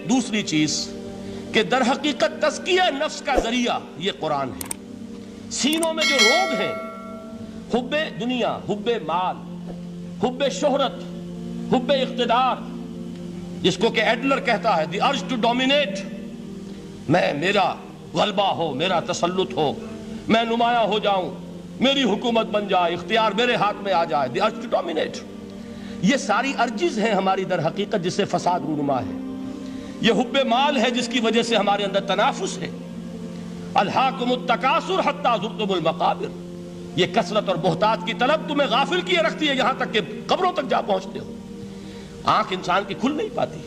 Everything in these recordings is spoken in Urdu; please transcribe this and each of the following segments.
دوسری چیز کہ در حقیقت تزکیہ نفس کا ذریعہ یہ قرآن ہے. سینوں میں جو روگ ہیں، حب دنیا، حب مال، حب شہرت، حب اقتدار، جس کو کہ ایڈلر کہتا ہے دی ارج ٹو ڈومینیٹ، میرا غلبہ ہو، میرا تسلط ہو، میں نمایاں ہو جاؤں، میری حکومت بن جائے، اختیار میرے ہاتھ میں آ جائے، دی ارج ٹو ڈومینیٹ. یہ ساری ارجز ہیں ہماری در حقیقت جس سے فساد رونما ہے. یہ حب مال ہے جس کی وجہ سے ہمارے اندر تنافس ہے. الہاکم التکاثر حتی زرتم المقابر، یہ کثرت اور بہتات کی طلب تمہیں غافل کیے رکھتی ہے یہاں تک کہ قبروں تک جا پہنچتے ہو. آنکھ انسان کی کھل نہیں پاتی.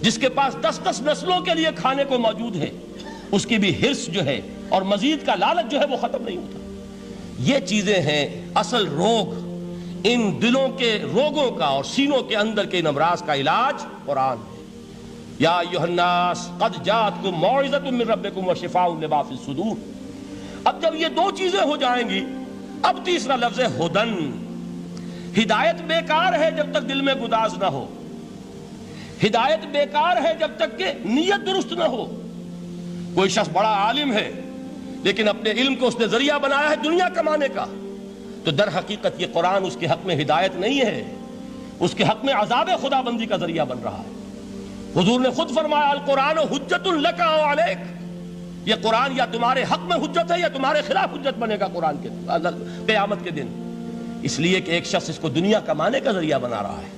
جس کے پاس 10 نسلوں کے لیے کھانے کو موجود ہے، اس کی بھی حرص جو ہے اور مزید کا لالچ جو ہے وہ ختم نہیں ہوتا. یہ چیزیں ہیں اصل روگ. ان دلوں کے روگوں کا اور سینوں کے اندر کے ان امراض کا علاج قرآن ہے. یا ایھا الناس قد جاءتکم موعظۃ من ربکم وشفاء لما فی الصدور. اب جب یہ دو چیزیں ہو جائیں گی، اب تیسرا لفظ ہے ہدن. ہدایت بیکار ہے جب تک دل میں گداز نہ ہو. ہدایت بیکار ہے جب تک کہ نیت درست نہ ہو. کوئی شخص بڑا عالم ہے لیکن اپنے علم کو اس نے ذریعہ بنایا ہے دنیا کمانے کا، تو در حقیقت یہ قرآن اس کے حق میں ہدایت نہیں ہے، اس کے حق میں عذاب خدا بندی کا ذریعہ بن رہا ہے. حضور نے خود فرمایا القرآن حجت لک و علیک. یہ قرآن یا تمہارے حق میں حجت ہے یا تمہارے خلاف حجت بنے گا قرآن کے قیامت کے دن. اس لیے کہ ایک شخص اس کو دنیا کمانے کا ذریعہ بنا رہا ہے،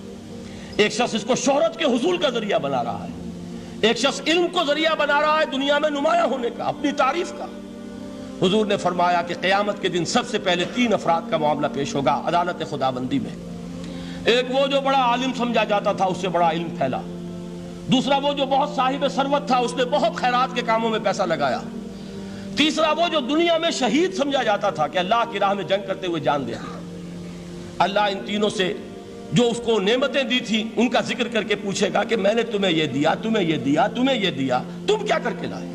ایک شخص اس کو شہرت کے حصول کا ذریعہ بنا رہا ہے، ایک شخص علم کو ذریعہ بنا رہا ہے دنیا میں نمایاں ہونے کا، اپنی تعریف کا. حضور نے فرمایا کہ قیامت کے دن سب سے پہلے 3 افراد کا معاملہ پیش ہوگا عدالت خدا بندی میں. ایک وہ جو بڑا عالم سمجھا جاتا تھا، اس سے بڑا علم پھیلا. دوسرا وہ جو بہت صاحب ثروت تھا، اس نے بہت خیرات کے کاموں میں پیسہ لگایا. تیسرا وہ جو دنیا میں شہید سمجھا جاتا تھا کہ اللہ کی راہ میں جنگ کرتے ہوئے جان دیا. اللہ ان تینوں سے جو اس کو نعمتیں دی تھی ان کا ذکر کر کے پوچھے گا کہ میں نے تمہیں یہ دیا، تمہیں یہ دیا، تمہیں یہ دیا، تم کیا کر کے لائے؟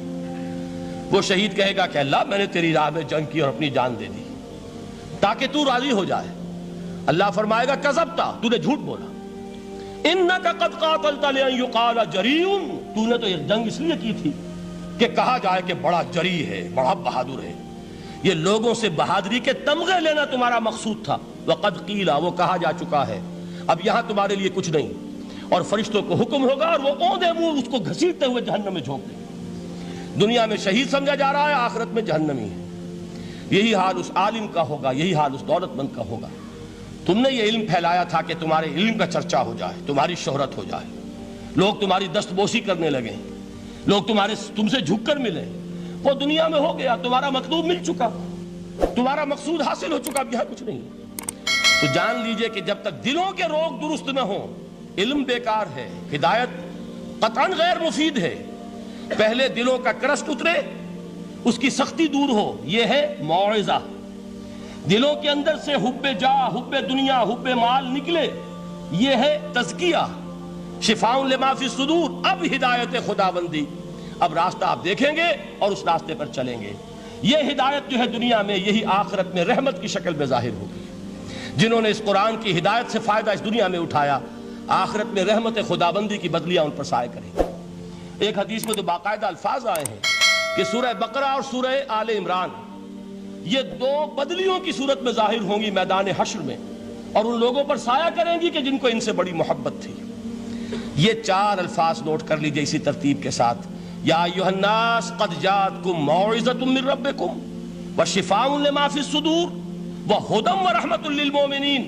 وہ شہید کہے گا کہ اللہ میں نے تیری راہ میں جنگ کی اور اپنی جان دے دی تاکہ تو راضی ہو جائے. اللہ فرمائے گا کذبتا، تو نے جھوٹ بولا. انک قد قاتلت لان یقال جریء، تو نے تو یہ جنگ اس لیے کی تھی کہ کہا جائے کہ بڑا جری ہے، بڑا بہادر ہے. یہ لوگوں سے بہادری کے تمغے لینا تمہارا مقصود تھا. وقد قیل، وہ کہا جا چکا ہے، اب یہاں تمہارے لیے کچھ نہیں. اور فرشتوں کو حکم ہوگا اور وہ اوندے منہ اس کو گھسیٹتے ہوئے جہنم میں جھونک دیں. دنیا میں شہید سمجھا جا رہا ہے، آخرت میں جہنمی ہے. یہی حال اس عالم کا ہوگا، یہی حال اس دولت مند کا ہوگا. تم نے یہ علم پھیلایا تھا کہ تمہارے علم کا چرچا ہو جائے، تمہاری شہرت ہو جائے، لوگ تمہاری دستبوسی کرنے لگیں، لوگ تم سے جھک کر ملیں. وہ دنیا میں ہو گیا، تمہارا مطلوب مل چکا، تمہارا مقصود حاصل ہو چکا، اب یہاں کچھ نہیں. تو جان لیجئے کہ جب تک دلوں کے روگ درست نہ ہوں، علم بیکار ہے، ہدایت قطعاً غیر مفید ہے. پہلے دلوں کا کرسٹ اترے، اس کی سختی دور ہو، یہ ہے موعظہ. دلوں کے اندر سے حب جاہ، حب دنیا، حب مال نکلے، یہ ہے تزکیہ. شفاء لما فی الصدور، اب ہدایت خدا بندی. اب راستہ آپ دیکھیں گے اور اس راستے پر چلیں گے. یہ ہدایت جو ہے دنیا میں، یہی آخرت میں رحمت کی شکل میں ظاہر ہوگی. جنہوں نے اس قرآن کی ہدایت سے فائدہ اس دنیا میں اٹھایا، آخرت میں رحمت خدا بندی کی بدلیاں ان پر سایہ کریں گے. ایک حدیث میں تو باقاعدہ الفاظ آئے ہیں کہ سورہ بقرہ اور سورہ آل عمران یہ 2 بدلیوں کی صورت میں ظاہر ہوں گی میدان حشر میں، اور ان لوگوں پر سایہ کریں گی کہ جن کو ان سے بڑی محبت تھی. یہ 4 الفاظ نوٹ کر لیجئے اسی ترتیب کے ساتھ. یا ایھا الناس قد جاءتکم موعظۃ من ربکم وشفاء لما فی الصدور وہدی ورحمۃ للمؤمنین.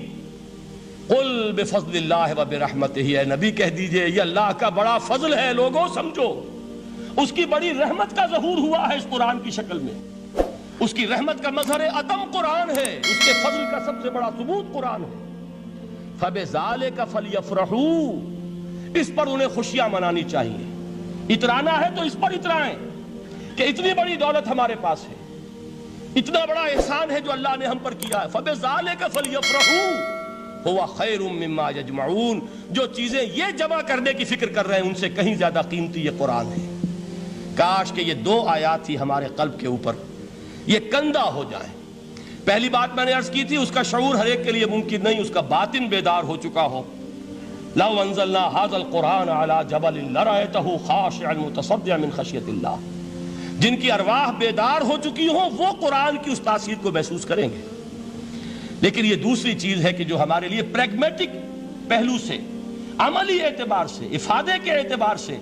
قل بفضل اللہ وبرحمتہ، اے نبی کہہ دیجئے یہ اللہ کا بڑا فضل ہے، لوگوں سمجھو. اس کی بڑی رحمت کا ظہور ہوا ہے اس قرآن کی شکل میں. اس کی رحمت کا مظہر عدم قرآن ہے، اس کے فضل کا سب سے بڑا ثبوت قرآن ہے. فبذالک فلیفرحوا، اس پر انہیں خوشیاں منانی چاہیے. اترانا ہے تو اس پر اترائیں کہ اتنی بڑی دولت ہمارے پاس ہے، اتنا بڑا احسان ہے جو اللہ نے ہم پر کیا ہے. فبذالک فلیفرحوا هو خیر مما یجمعون. جو چیزیں یہ جمع کرنے کی فکر کر رہے ہیں ان سے کہیں زیادہ قیمتی یہ قرآن ہے. کاش کہ یہ 2 آیات ہی ہمارے قلب کے اوپر یہ کندہ ہو جائیں. پہلی بات میں نے عرض کی تھی، اس کا شعور ہر ایک کے لیے ممکن نہیں، اس کا باطن بیدار ہو چکا ہو. لو انزلنا هذا القرآن على جبل لرأيته خاشعا متصدعا من خشیۃ اللہ، جن کی ارواح بیدار ہو چکی ہوں وہ قرآن کی اس تاثیر کو محسوس کریں گے۔ لیکن یہ دوسری چیز ہے کہ جو ہمارے لیے پریگمیٹک پہلو سے، عملی اعتبار سے، افادے کے اعتبار سے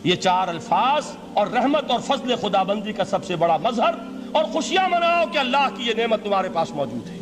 یہ چار الفاظ اور رحمت اور فضل خدا بندی کا سب سے بڑا مظہر، اور خوشیاں مناؤ کہ اللہ کی یہ نعمت تمہارے پاس موجود ہے۔